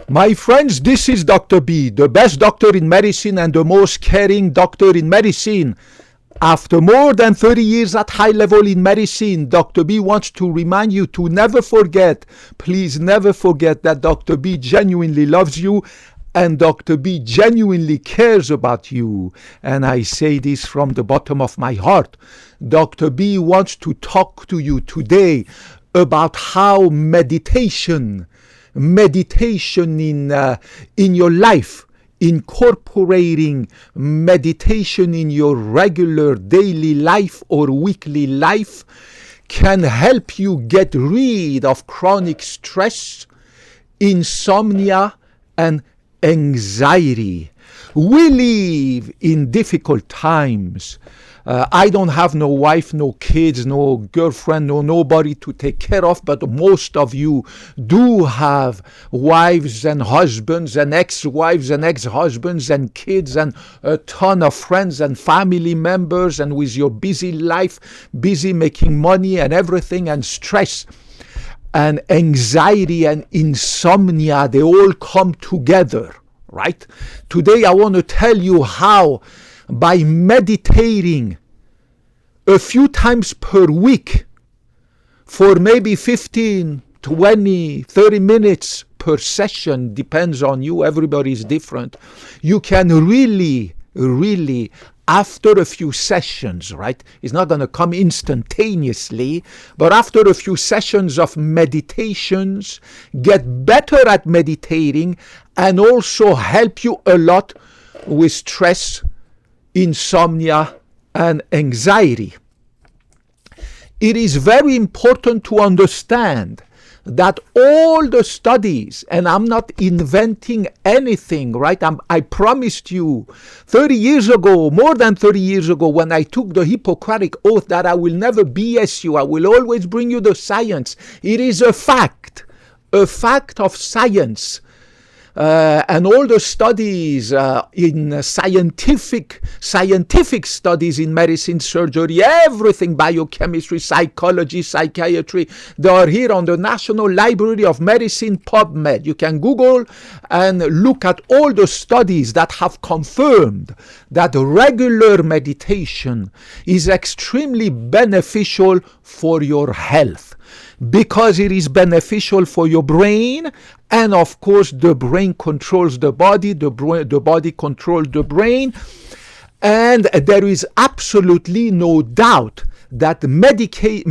My friends, this is Dr. B, the best doctor in medicine and the most caring doctor in medicine. After more than 30 years at high level in medicine, Dr. B wants to remind you to never forget, please never forget that Dr. B genuinely loves you and Dr. B genuinely cares about you. And I say this from the bottom of my heart. Dr. B wants to talk to you today about how meditation in your life, incorporating meditation in your regular daily life or weekly life can help you get rid of chronic stress, insomnia, and anxiety. We live in difficult times. I don't have no wife, no kids, no girlfriend, nobody to take care of, but most of you do have wives and husbands and ex-wives and ex-husbands and kids and a ton of friends and family members, and with your busy life, busy making money and everything, and stress and anxiety and insomnia, they all come together, right? Today I want to tell you how by meditating a few times per week for maybe 15, 20, 30 minutes per session, depends on you, everybody's different, you can really, after a few sessions, right? It's not going to come instantaneously, but after a few sessions of meditations, get better at meditating and also help you a lot with stress, insomnia, and anxiety. It is very important to understand that all the studies, and I'm not inventing anything, right? I promised you 30 years ago, more than 30 years ago, when I took the Hippocratic Oath, that I will never BS you. I will always bring you the science. It is a fact of science. And all the studies in scientific studies in medicine, surgery, everything, biochemistry, psychology, psychiatry, they are here on the National Library of Medicine, PubMed. You can Google and look at all the studies that have confirmed that regular meditation is extremely beneficial for your health, because it is beneficial for your brain, and of course the brain controls the body, the body controls the brain, and there is absolutely no doubt that meditation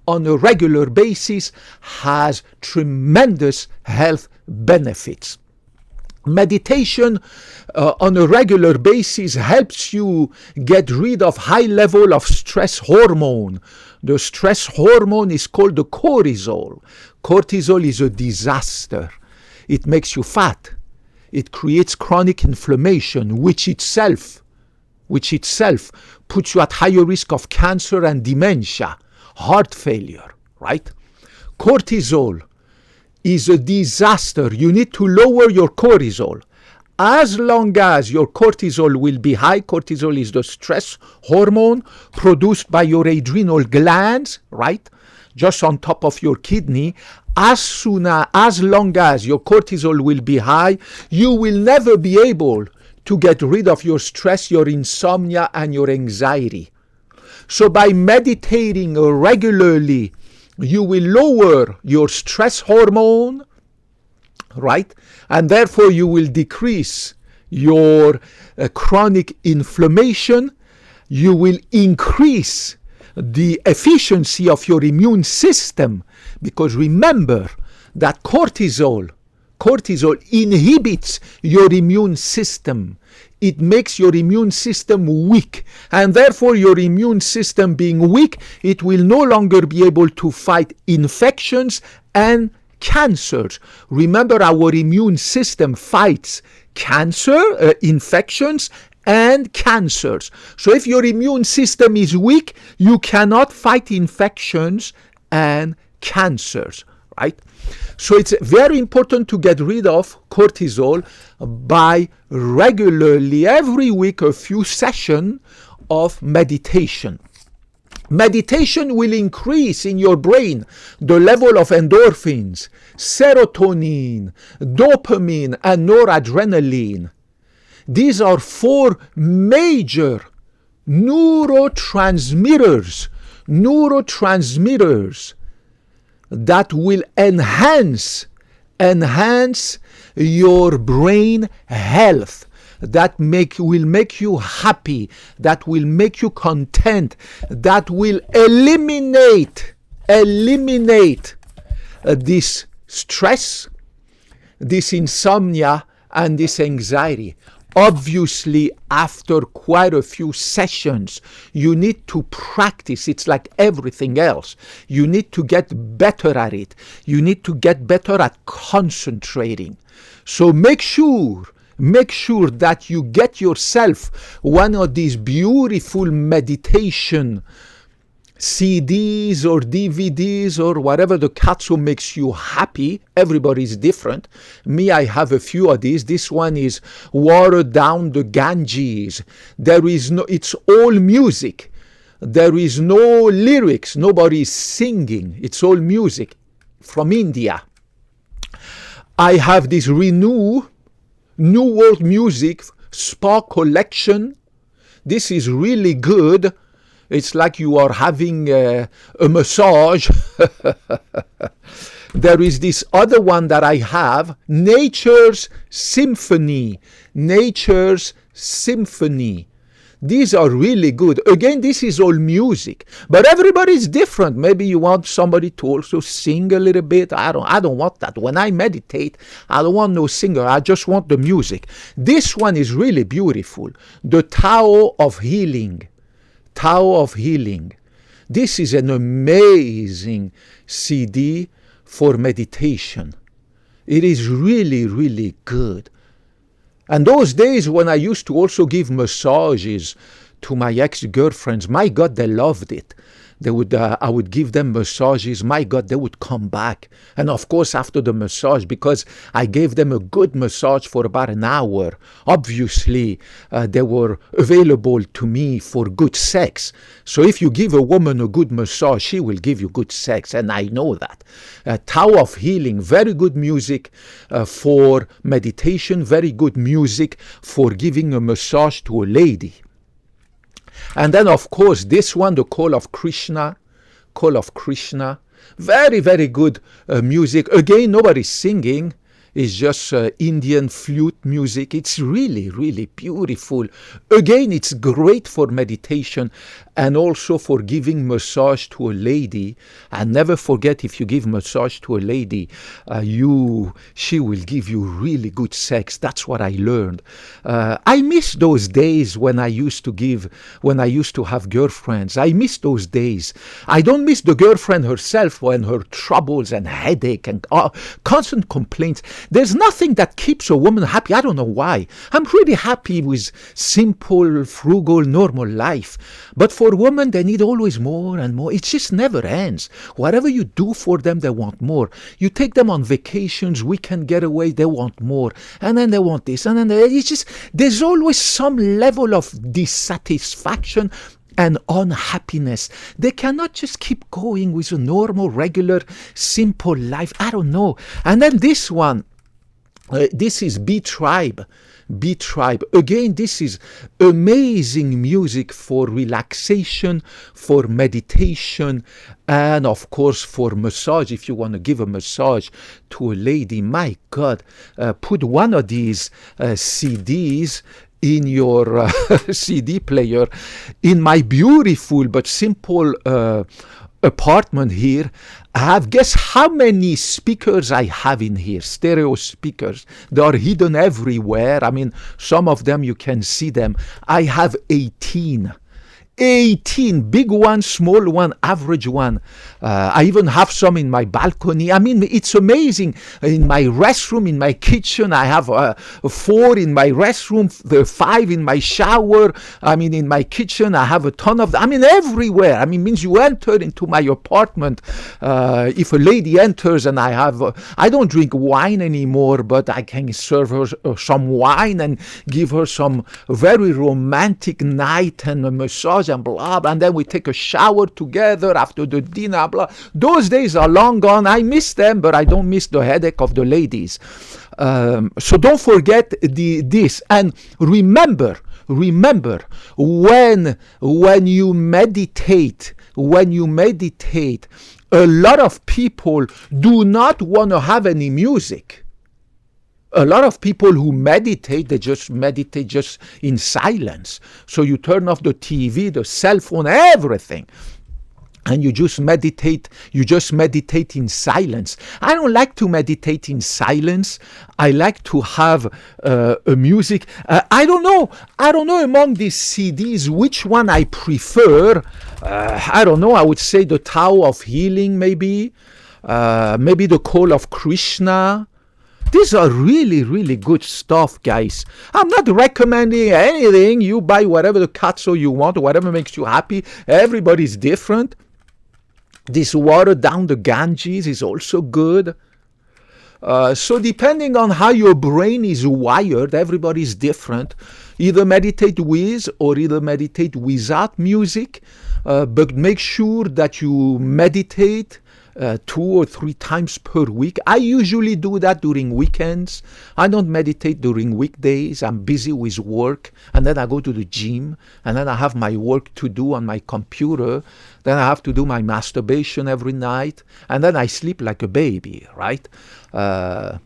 on a regular basis has tremendous health benefits. Meditation on a regular basis helps you get rid of high level of stress hormone. The stress hormone is called the cortisol. Cortisol is a disaster. It makes you fat. It creates chronic inflammation, which itself puts you at higher risk of cancer and dementia, heart failure, right? Cortisol is a disaster. You need to lower your cortisol. As long as your cortisol will be high, cortisol is the stress hormone produced by your adrenal glands, right? Just on top of your kidney. As long as your cortisol will be high, you will never be able to get rid of your stress, your insomnia, and your anxiety. So by meditating regularly, you will lower your stress hormone, right? And therefore you will decrease your chronic inflammation. You will increase the efficiency of your immune system, because remember that cortisol inhibits your immune system. It makes your immune system weak, and therefore your immune system being weak, it will no longer be able to fight infections and cancers. Remember, our immune system fights cancer, infections, and cancers. So if your immune system is weak, you cannot fight infections and cancers, right? So it's very important to get rid of cortisol by regularly, every week, a few sessions of meditation. Meditation will increase in your brain the level of endorphins, serotonin, dopamine, and noradrenaline. These are 4 major neurotransmitters that will enhance your brain health, that will make you happy, that will make you content, that will eliminate this stress, this insomnia, and this anxiety. Obviously, after quite a few sessions, you need to practice. It's like everything else. You need to get better at it. You need to get better at concentrating. So make sure that you get yourself one of these beautiful meditation CDs or DVDs or whatever the katsu makes you happy. Everybody's different. Me, I have a few of these. This one is Watered Down the Ganges. It's all music. There is no lyrics. Nobody is singing. It's all music from India. I have this New World Music Spa Collection. This is really good. It's like you are having a massage. There is this other one that I have, Nature's Symphony. These are really good. Again, this is all music, but everybody's different. Maybe you want somebody to also sing a little bit. I don't want that. When I meditate, I don't want no singer. I just want the music. This one is really beautiful. The Tao of Healing. This is an amazing CD for meditation. It is really, really good. And those days when I used to also give massages to my ex-girlfriends, my God, they loved it. I would give them massages. My God, they would come back. And of course, after the massage, because I gave them a good massage for about an hour, obviously, they were available to me for good sex. So if you give a woman a good massage, she will give you good sex. And I know that. Tao of Healing, very good music for meditation, very good music for giving a massage to a lady. And then, of course, this one, the Call of Krishna. Very, very good music. Again, nobody's singing. It's just Indian flute music. It's really, really beautiful. Again, it's great for meditation and also for giving massage to a lady. And never forget, if you give massage to a lady, she will give you really good sex. That's what I learned. I miss those days when I used to have girlfriends. I miss those days. I don't miss the girlfriend herself when her troubles and headache and constant complaints. There's nothing that keeps a woman happy. I don't know why. I'm pretty happy with simple, frugal, normal life. But for women, they need always more and more. It just never ends. Whatever you do for them, they want more. You take them on vacations, weekend getaway, they want more. And then they want this. And then there's always some level of dissatisfaction and unhappiness. They cannot just keep going with a normal, regular, simple life. I don't know. And then this one, this is B-Tribe. Again, this is amazing music for relaxation, for meditation, and of course for massage. If you want to give a massage to a lady, my God, put one of these CDs in your CD player. In my beautiful but simple apartment here, I have, guess how many speakers I have in here, stereo speakers. They are hidden everywhere. I mean, some of them you can see them. I have 18, big one, small one, average one. I even have some in my balcony. I mean, it's amazing. In my restroom, in my kitchen, I have 4 in my restroom, 5 in my shower. I mean, in my kitchen, I have a ton of them. I mean, everywhere. I mean, means you enter into my apartment. If a lady enters and I don't drink wine anymore, but I can serve her some wine and give her some very romantic night and a massage. and blah, blah, and then we take a shower together after the dinner, blah. Those days are long gone. I miss them, but I don't miss the headache of the ladies. So don't forget this. And remember, when you meditate, a lot of people do not want to have any music. A lot of people who meditate, they just meditate just in silence. So you turn off the TV, the cell phone, everything, and you just meditate in silence. I don't like to meditate in silence. I like to have a music. I don't know among these CDs which one I prefer. I don't know. I would say the Tao of Healing, maybe the Call of Krishna. These are really, really good stuff, guys. I'm not recommending anything. You buy whatever the katsu you want, whatever makes you happy. Everybody's different. This water down the Ganges is also good. So depending on how your brain is wired, everybody's different. Either meditate with or either meditate without music. But make sure that you meditate 2 or 3 times per week. I usually do that during weekends. I don't meditate during weekdays. I'm busy with work, and then I go to the gym, and then I have my work to do on my computer. Then I have to do my masturbation every night, and then I sleep like a baby, right? I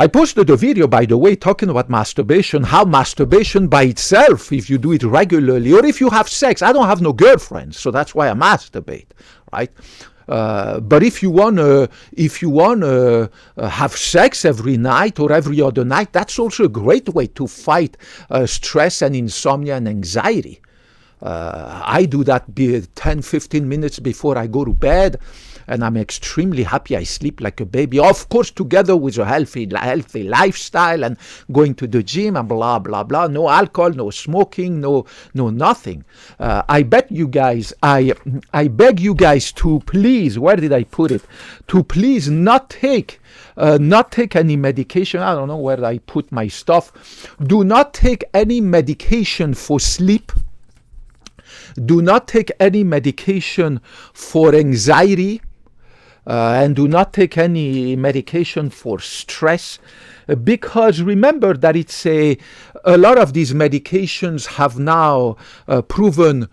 posted a video, by the way, talking about masturbation, how masturbation by itself, if you do it regularly, or if you have sex. I don't have no girlfriend, so that's why I masturbate, right? But if you want to have sex every night or every other night, that's also a great way to fight stress and insomnia and anxiety. I do that 10-15 minutes before I go to bed, and I'm extremely happy. I sleep like a baby, of course, together with a healthy lifestyle and going to the gym and blah, blah, blah. No alcohol, no smoking, no nothing. I beg you guys to please, where did I put it? To please not take any medication. I don't know where I put my stuff. Do not take any medication for sleep. Do not take any medication for anxiety. And do not take any medication for stress, because remember that a lot of these medications have now proven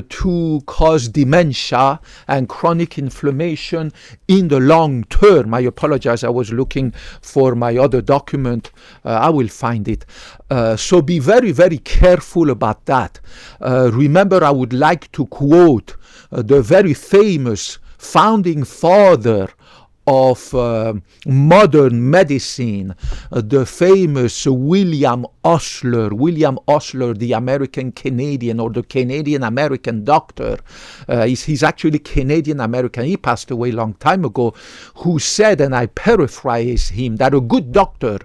to cause dementia and chronic inflammation in the long term. I apologize, I was looking for my other document. I will find it. So be very, very careful about that. Remember, I would like to quote the very famous founding father of modern medicine, the famous William Osler, the American-Canadian or the Canadian-American doctor. He's actually Canadian-American. He passed away a long time ago, who said, and I paraphrase him, that a good doctor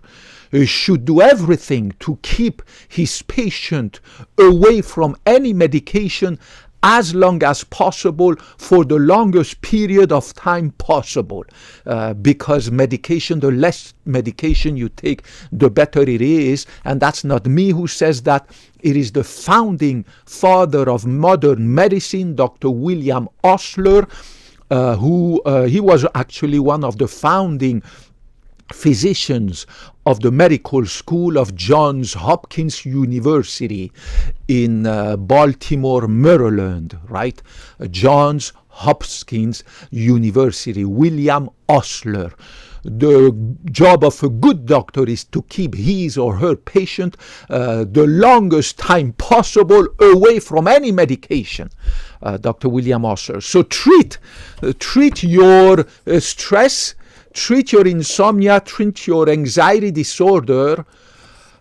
should do everything to keep his patient away from any medication as long as possible for the longest period of time possible, because the less medication you take, the better it is. And that's not me who says that. It is the founding father of modern medicine, Dr. William Osler, he was actually one of the founding physicians of the medical school of Johns Hopkins University in Baltimore, Maryland, right? Johns Hopkins University, William Osler. The job of a good doctor is to keep his or her patient the longest time possible away from any medication. Dr. William Osler. So treat your stress, treat your insomnia, treat your anxiety disorder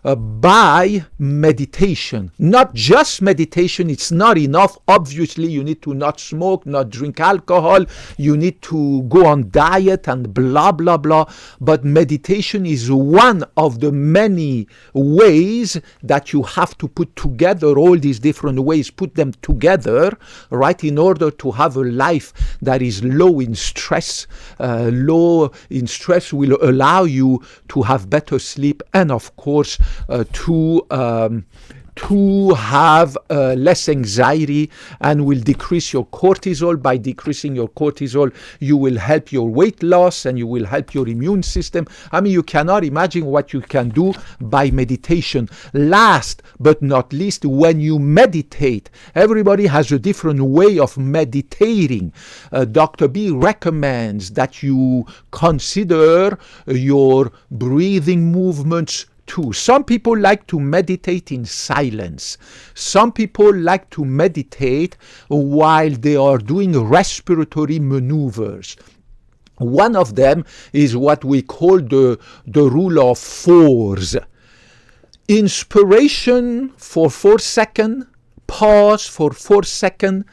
by meditation. Not just meditation, it's not enough. Obviously, you need to not smoke, not drink alcohol, you need to go on diet and blah, blah, blah. But meditation is one of the many ways that you have to put together, all these different ways, put them together, right, in order to have a life that is low in stress. Low in stress will allow you to have better sleep and, of course, to to have less anxiety and will decrease your cortisol. By decreasing your cortisol, you will help your weight loss and you will help your immune system. I mean, you cannot imagine what you can do by meditation. Last but not least, when you meditate, everybody has a different way of meditating. Dr. B recommends that you consider your breathing movements too. Some people like to meditate in silence. Some people like to meditate while they are doing respiratory maneuvers. One of them is what we call the rule of fours. Inspiration for 4 seconds, pause for 4 seconds,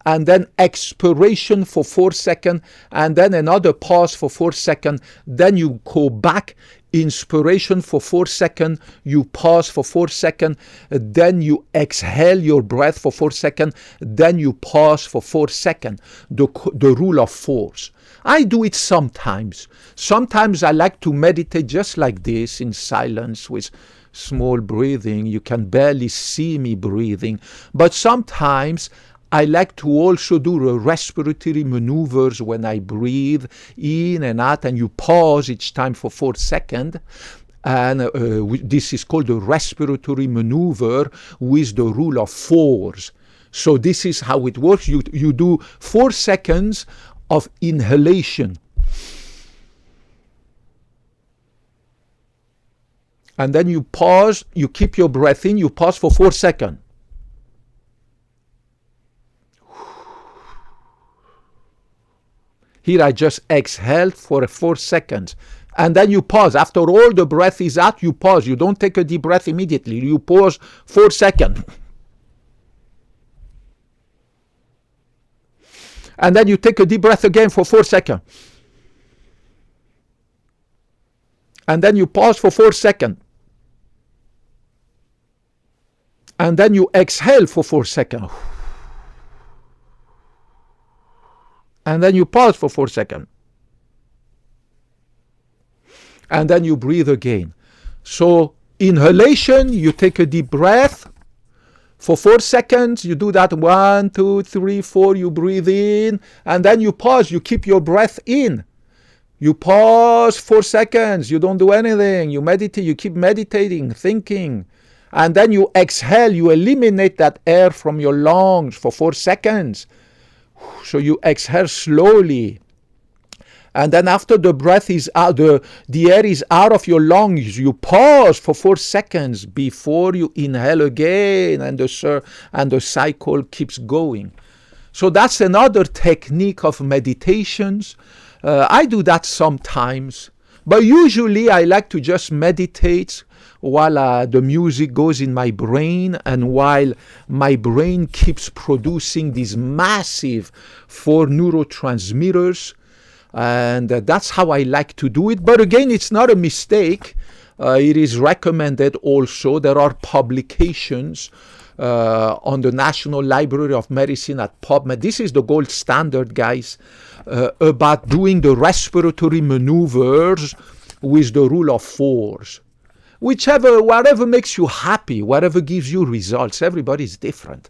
and then expiration for 4 seconds, and then another pause for 4 seconds. Then you go back, inspiration for 4 seconds, you pause for 4 seconds, then you exhale your breath for 4 seconds, then you pause for 4 seconds. The rule of fours. I do it sometimes. Sometimes I like to meditate just like this in silence with small breathing. You can barely see me breathing. But sometimes I like to also do the respiratory maneuvers when I breathe in and out, and you pause each time for 4 seconds. And this is called the respiratory maneuver with the rule of fours. So this is how it works. You do 4 seconds of inhalation. And then you pause, you keep your breath in, you pause for 4 seconds. Here I just exhaled for 4 seconds. And then you pause. After all the breath is out, you pause. You don't take a deep breath immediately. You pause 4 seconds. And then you take a deep breath again for 4 seconds. And then you pause for 4 seconds. And then you exhale for 4 seconds. And then you pause for 4 seconds. And then you breathe again. So inhalation, you take a deep breath for 4 seconds. You do that 1, 2, 3, 4. You breathe in. And then you pause. You keep your breath in. You pause 4 seconds. You don't do anything. You meditate. You keep meditating, thinking. And then you exhale. You eliminate that air from your lungs for 4 seconds. So you exhale slowly. And then after the breath is out, the air is out of your lungs, you pause for 4 seconds before you inhale again, and the cycle keeps going. So that's another technique of meditations. I do that sometimes, but usually I like to just meditate while the music goes in my brain, and while my brain keeps producing these massive 4 neurotransmitters. And that's how I like to do it. But again, it's not a mistake. It is recommended also. There are publications on the National Library of Medicine at PubMed. This is the gold standard, guys, about doing the respiratory maneuvers with the rule of fours. Whatever makes you happy, whatever gives you results. Everybody's different.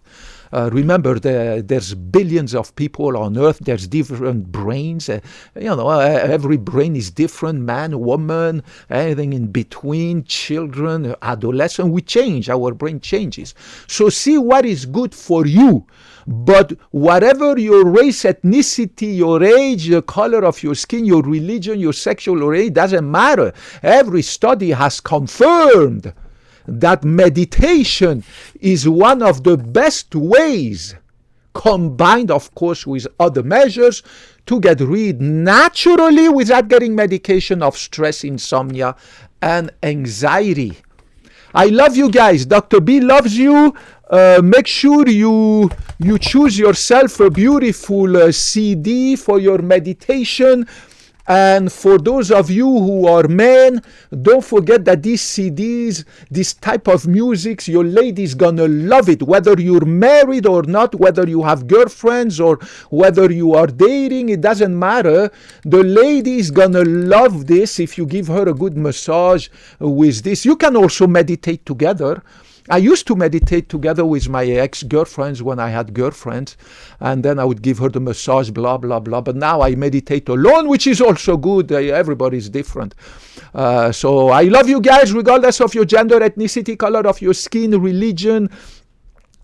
Remember, there's billions of people on earth. There's different brains. Every brain is different. Man, woman, anything in between, children, adolescent. We change. Our brain changes. So see what is good for you. But whatever your race, ethnicity, your age, the color of your skin, your religion, your sexual orientation, doesn't matter. Every study has confirmed that meditation is one of the best ways, combined of course with other measures, to get rid naturally without getting medication of stress, insomnia, and anxiety. I love you guys. Dr. B loves you. Make sure you choose yourself a beautiful CD for your meditation. And for those of you who are men, don't forget that these CDs, this type of music, your lady's gonna love it. Whether you're married or not, whether you have girlfriends or whether you are dating, it doesn't matter. The lady's gonna love this if you give her a good massage with this. You can also meditate together. I used to meditate together with my ex-girlfriends when I had girlfriends, and then I would give her the massage, blah, blah, blah. But now I meditate alone, which is also good. Everybody's different. So I love you guys, regardless of your gender, ethnicity, color of your skin, religion,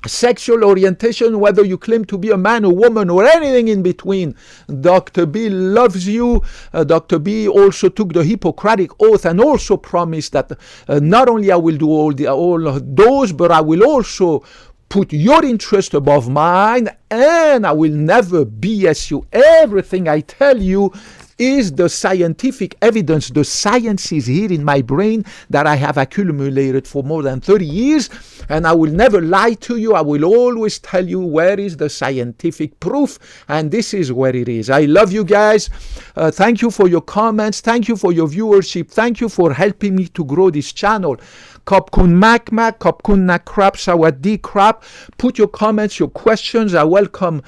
sexual orientation, whether you claim to be a man or woman or anything in between. Dr. B loves you. Dr. B also took the Hippocratic Oath and also promised that not only I will do all of those, but I will also put your interest above mine, and I will never BS you. Everything I tell you is the scientific evidence. The science is here in my brain that I have accumulated for more than 30 years, and I will never lie to you. I will always tell you where is the scientific proof, and this is where it is. I love you guys. Thank you for your comments. Thank you for your viewership. Thank you for helping me to grow this channel. Kopkun Makmak, Kopkun Nakrap, Sawadee Krap. Put your comments, your questions. I welcome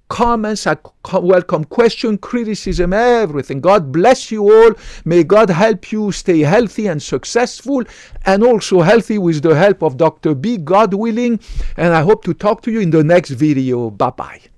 comments, I welcome question, criticism, everything. God bless you all. May God help you stay healthy and successful, and also healthy with the help of Dr. B, God willing. And I hope to talk to you in the next video. Bye-bye.